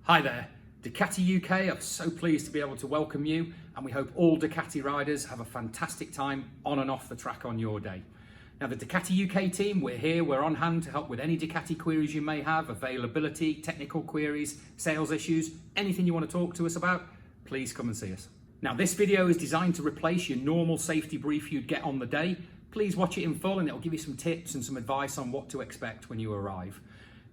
Hi there, Ducati UK are so pleased to be able to welcome you, and we hope all Ducati riders have a fantastic time on and off the track on your day. Now the Ducati UK team, we're here, we're on hand to help with any Ducati queries you may have, availability, technical queries, sales issues, anything you want to talk to us about, please come and see us. Now this video is designed to replace your normal safety brief you'd get on the day. Please watch it in full and it'll give you some tips and some advice on what to expect when you arrive.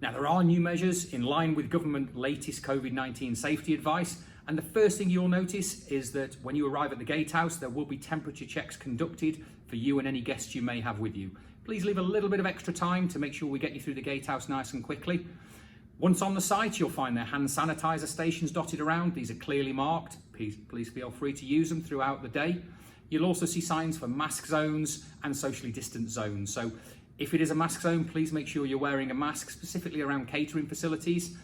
Now there are new measures in line with government latest COVID-19 safety advice, and the first thing you'll notice is that when you arrive at the gatehouse there will be temperature checks conducted for you and any guests you may have with you. Please leave a little bit of extra time to make sure we get you through the gatehouse nice and quickly. Once on the site you'll find their hand sanitizer stations dotted around. These are clearly marked. Please feel free to use them throughout the day. You'll also see signs for mask zones and socially distant zones. So if it is a mask zone, please make sure you're wearing a mask, specifically around catering facilities.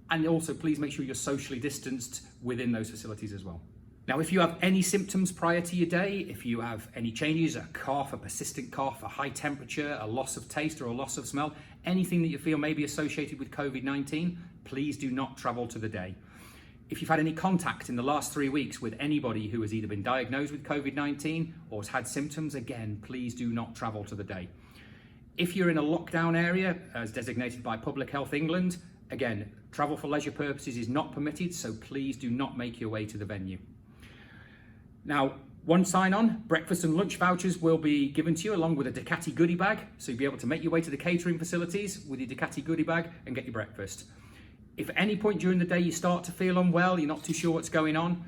And also please make sure you're socially distanced within those facilities as well. Now, if you have any symptoms prior to your day, if you have any changes, a cough, a persistent cough, a high temperature, a loss of taste or a loss of smell, anything that you feel may be associated with COVID-19, please do not travel to the day. If you've had any contact in the last 3 weeks with anybody who has either been diagnosed with COVID-19 or has had symptoms, again, please do not travel to the day. If you're in a lockdown area, as designated by Public Health England, again, travel for leisure purposes is not permitted, so please do not make your way to the venue. Now, one sign-on, breakfast and lunch vouchers will be given to you along with a Ducati goodie bag, so you'll be able to make your way to the catering facilities with your Ducati goodie bag and get your breakfast. If at any point during the day you start to feel unwell, you're not too sure what's going on,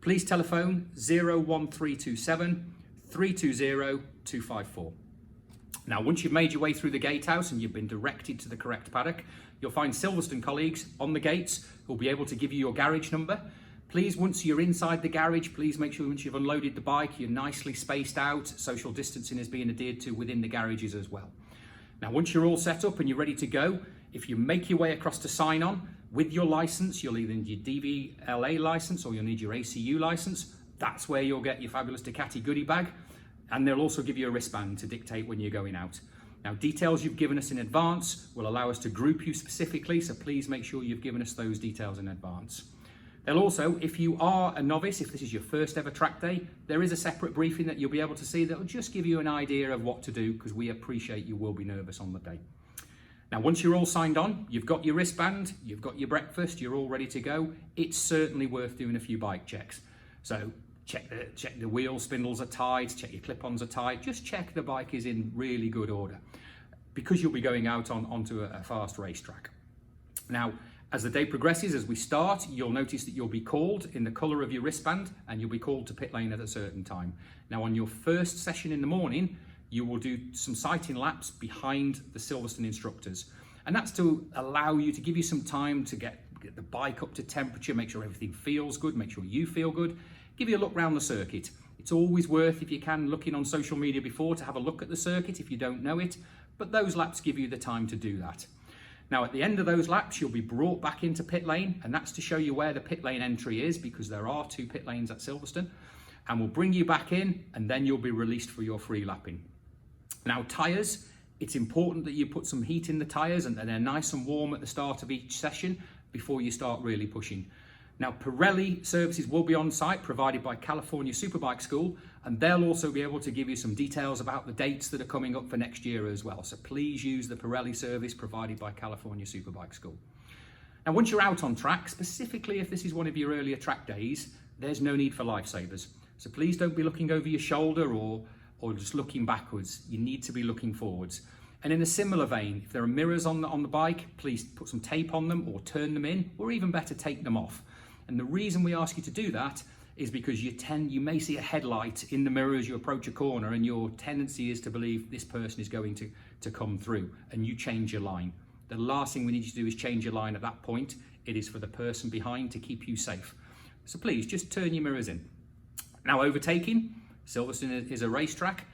please telephone 01327 320 254. Now, once you've made your way through the gatehouse and you've been directed to the correct paddock, you'll find Silverstone colleagues on the gates who'll be able to give you your garage number. Please, once you're inside the garage, please make sure once you've unloaded the bike, you're nicely spaced out. Social distancing is being adhered to within the garages as well. Now, once you're all set up and you're ready to go, if you make your way across to sign on with your license, you'll either need your DVLA license or you'll need your ACU license. That's where you'll get your fabulous Ducati goodie bag. And they'll also give you a wristband to dictate when you're going out. Now, details you've given us in advance will allow us to group you specifically, so please make sure you've given us those details in advance. They'll also, if you are a novice, if this is your first ever track day, there is a separate briefing that you'll be able to see that'll just give you an idea of what to do, because we appreciate you will be nervous on the day. Now, once you're all signed on, you've got your wristband, you've got your breakfast, you're all ready to go, it's certainly worth doing a few bike checks. So check the wheel spindles are tied, check your clip-ons are tied, just check the bike is in really good order, because you'll be going out onto a fast racetrack. Now, as the day progresses, as we start, you'll notice that you'll be called in the colour of your wristband and you'll be called to pit lane at a certain time. Now, on your first session in the morning, you will do some sighting laps behind the Silverstone instructors. And that's to allow you to give you some time to get the bike up to temperature, make sure everything feels good, make sure you feel good. Give you a look around the circuit. It's always worth, if you can, looking on social media before to have a look at the circuit if you don't know it, but those laps give you the time to do that. Now, at the end of those laps, you'll be brought back into pit lane, and that's to show you where the pit lane entry is, because there are 2 pit lanes at Silverstone, and we'll bring you back in, and then you'll be released for your free lapping. Now, tyres, it's important that you put some heat in the tyres and they're nice and warm at the start of each session before you start really pushing. Now, Pirelli services will be on site, provided by California Superbike School, and they'll also be able to give you some details about the dates that are coming up for next year as well. So please use the Pirelli service provided by California Superbike School. Now, once you're out on track, specifically if this is one of your earlier track days, there's no need for lifesavers. So please don't be looking over your shoulder or just looking backwards. You need to be looking forwards. And in a similar vein, if there are mirrors on the bike, please put some tape on them or turn them in, or even better, take them off. And the reason we ask you to do that is because you may see a headlight in the mirror as you approach a corner, and your tendency is to believe this person is going to come through, and you change your line. The last thing we need you to do is change your line at that point. It is for the person behind to keep you safe. So please just turn your mirrors in. Now, overtaking, Silverstone is a racetrack.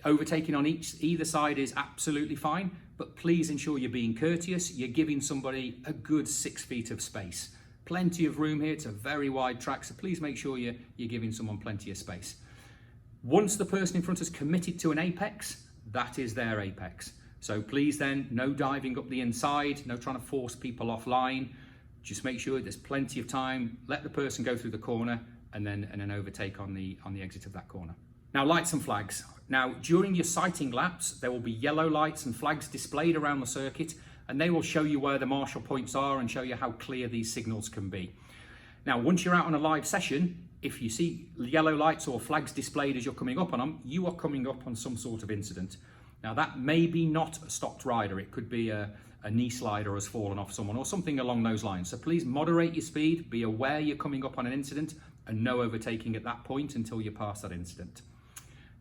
Overtaking on either side is absolutely fine, but please ensure you're being courteous. You're giving somebody a good 6 feet of space. Plenty of room here. It's a very wide track, so please make sure you're giving someone plenty of space. Once the person in front has committed to an apex, that is their apex. So please then, no diving up the inside, no trying to force people offline. Just make sure there's plenty of time, let the person go through the corner and then overtake on the exit of that corner. Now, lights and flags. Now, during your sighting laps, there will be yellow lights and flags displayed around the circuit, and they will show you where the marshal points are and show you how clear these signals can be. Now, once you're out on a live session, if you see yellow lights or flags displayed as you're coming up on them, you are coming up on some sort of incident. Now, that may be not a stopped rider. It could be a knee slider has fallen off someone or something along those lines. So please moderate your speed, be aware you're coming up on an incident, and no overtaking at that point until you pass that incident.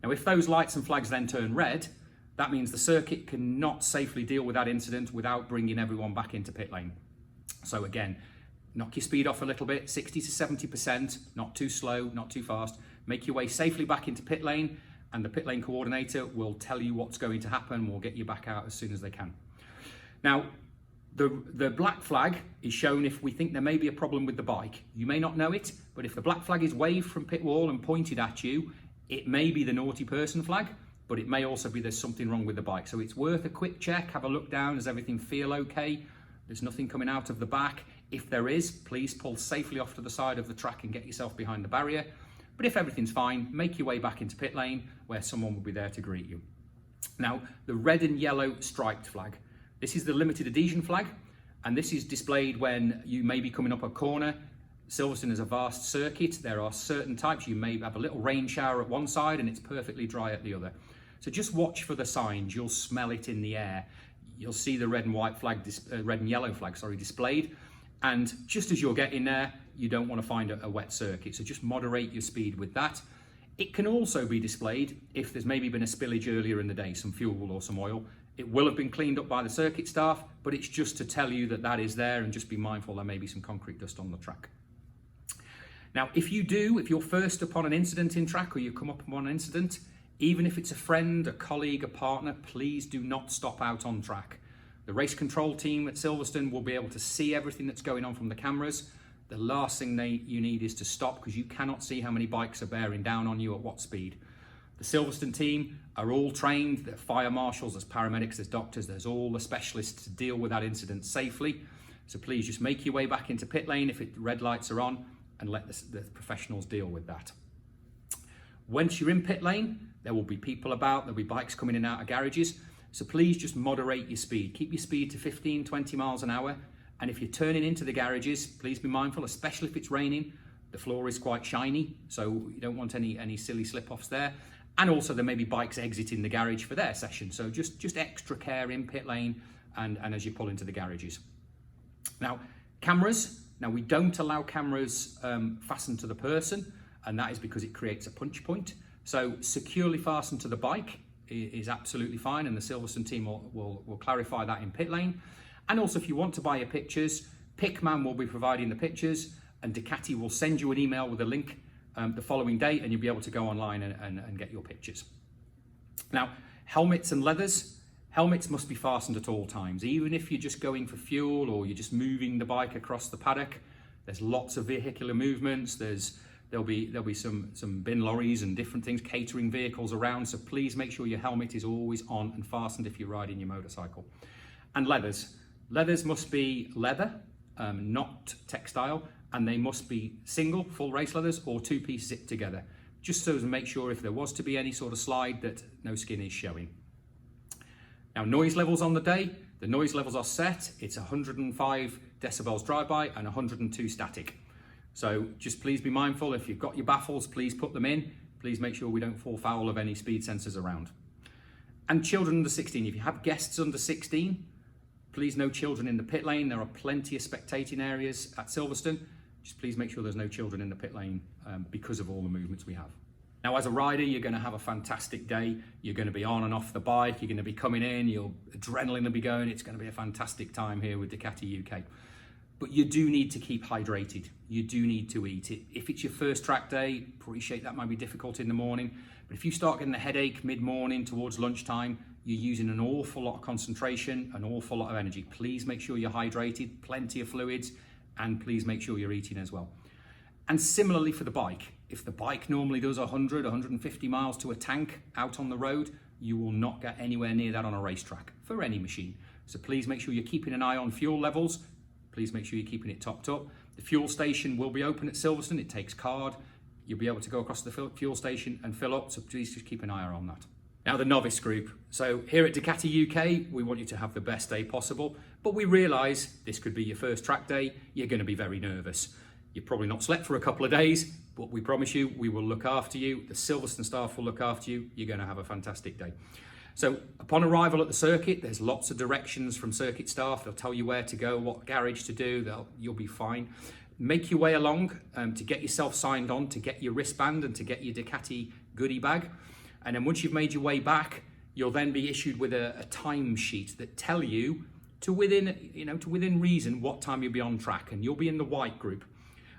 Now, if those lights and flags then turn red, that means the circuit cannot safely deal with that incident without bringing everyone back into pit lane. So again, knock your speed off a little bit, 60 to 70%, not too slow, not too fast. Make your way safely back into pit lane, and the pit lane coordinator will tell you what's going to happen. We'll get you back out as soon as they can. Now, the black flag is shown if we think there may be a problem with the bike. You may not know it, but if the black flag is waved from pit wall and pointed at you, it may be the naughty person flag, but it may also be there's something wrong with the bike. So it's worth a quick check, have a look down, does everything feel okay? There's nothing coming out of the back. If there is, please pull safely off to the side of the track and get yourself behind the barrier. But if everything's fine, make your way back into pit lane where someone will be there to greet you. Now, the red and yellow striped flag. This is the limited adhesion flag, and this is displayed when you may be coming up a corner. Silverstone is a vast circuit. There are certain types. You may have a little rain shower at one side and it's perfectly dry at the other. So just watch for the signs. You'll smell it in the air. You'll see the red and white flag, red and yellow flag, displayed. And just as you're getting there, you don't want to find a wet circuit. So just moderate your speed with that. It can also be displayed if there's maybe been a spillage earlier in the day, some fuel or some oil. It will have been cleaned up by the circuit staff, but it's just to tell you that that is there, and just be mindful there may be some concrete dust on the track. Now, if you're first upon an incident in track, or you come up upon an incident, even if it's a friend, a colleague, a partner, please do not stop out on track. The race control team at Silverstone will be able to see everything that's going on from the cameras. The last thing you need is to stop, because you cannot see how many bikes are bearing down on you at what speed. The Silverstone team are all trained. They're fire marshals, there's paramedics, there's doctors, there's all the specialists to deal with that incident safely. So please just make your way back into pit lane if red lights are on, and let the professionals deal with that. Once you're in pit lane, there will be people about, there'll be bikes coming in and out of garages. So please just moderate your speed. Keep your speed to 15, 20 miles an hour. And if you're turning into the garages, please be mindful, especially if it's raining. The floor is quite shiny, so you don't want any silly slip-offs there. And also there may be bikes exiting the garage for their session. So just extra care in pit lane and as you pull into the garages. Now, cameras. Now, we don't allow cameras fastened to the person, and that is because it creates a punch point. So securely fastened to the bike is absolutely fine, and the Silverstone team will clarify that in pit lane. And also, if you want to buy your pictures, Pickman will be providing the pictures, and Ducati will send you an email with a link the following day, and you'll be able to go online and get your pictures. Now, helmets and leathers. Helmets must be fastened at all times, even if you're just going for fuel or you're just moving the bike across the paddock. There's lots of vehicular movements. There'll be some bin lorries and different things, catering vehicles around. So please make sure your helmet is always on and fastened if you're riding your motorcycle. And leathers. Leathers must be leather, not textile, and they must be single, full race leathers, or two pieces zipped together, just so as to make sure if there was to be any sort of slide that no skin is showing. Now, noise levels on the day, the noise levels are set. It's 105 decibels drive-by and 102 static. So just please be mindful, if you've got your baffles, please put them in. Please make sure we don't fall foul of any speed sensors around. And children under 16, if you have guests under 16, please no children in the pit lane. There are plenty of spectating areas at Silverstone. Just please make sure there's no children in the pit lane because of all the movements we have. Now, as a rider, you're going to have a fantastic day. You're going to be on and off the bike. You're going to be coming in. Your adrenaline will be going. It's going to be a fantastic time here with Ducati UK. But you do need to keep hydrated. You do need to eat. If it's your first track day, appreciate that might be difficult in the morning. But if you start getting a headache mid-morning towards lunchtime, you're using an awful lot of concentration, an awful lot of energy. Please make sure you're hydrated, plenty of fluids, and please make sure you're eating as well. And similarly for the bike, if the bike normally does 100, 150 miles to a tank out on the road, you will not get anywhere near that on a racetrack for any machine. So please make sure you're keeping an eye on fuel levels. please make sure you're keeping it topped up. The fuel station will be open at Silverstone. It takes card. You'll be able to go across to the fuel station and fill up, so please just keep an eye on that. Now the novice group. So here at Ducati UK, we want you to have the best day possible, but we realise this could be your first track day. You're going to be very nervous. You've probably not slept for a couple of days, but we promise you we will look after you. The Silverstone staff will look after you. You're going to have a fantastic day. So upon arrival at the circuit, there's lots of directions from circuit staff. They'll tell you where to go, what garage to do. You'll be fine. Make your way along to get yourself signed on, to get your wristband and to get your Ducati goodie bag. And then once you've made your way back, you'll then be issued with a time sheet that tell you to within reason what time you'll be on track. And you'll be in the white group.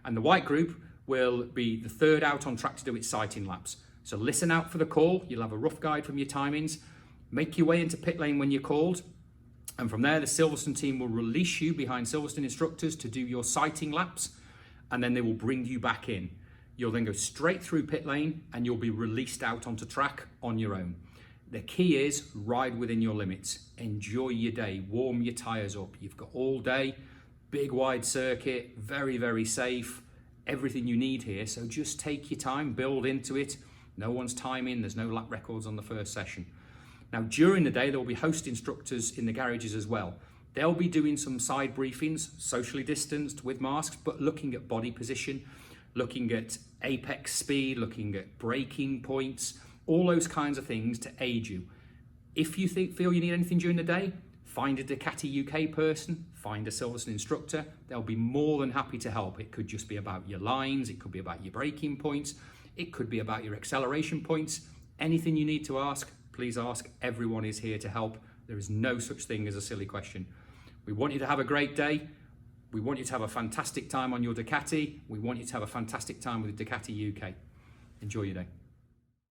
And the white group will be the third out on track to do its sighting laps. So listen out for the call. You'll have a rough guide from your timings. Make your way into pit lane when you're called. And from there, the Silverstone team will release you behind Silverstone instructors to do your sighting laps. And then they will bring you back in. You'll then go straight through pit lane and you'll be released out onto track on your own. The key is ride within your limits. Enjoy your day. Warm your tyres up. You've got all day. Big wide circuit. Very, very safe. Everything you need here. So just take your time. Build into it. No one's timing. There's no lap records on the first session. Now, during the day, there will be host instructors in the garages as well. They'll be doing some side briefings, socially distanced with masks, but looking at body position, looking at apex speed, looking at braking points, all those kinds of things to aid you. If you feel you need anything during the day, find a Ducati UK person, find a Silverstone instructor. They'll be more than happy to help. It could just be about your lines, it could be about your braking points, it could be about your acceleration points. Anything you need to ask, please ask. Everyone is here to help. There is no such thing as a silly question. We want you to have a great day. We want you to have a fantastic time on your Ducati. We want you to have a fantastic time with Ducati UK. Enjoy your day.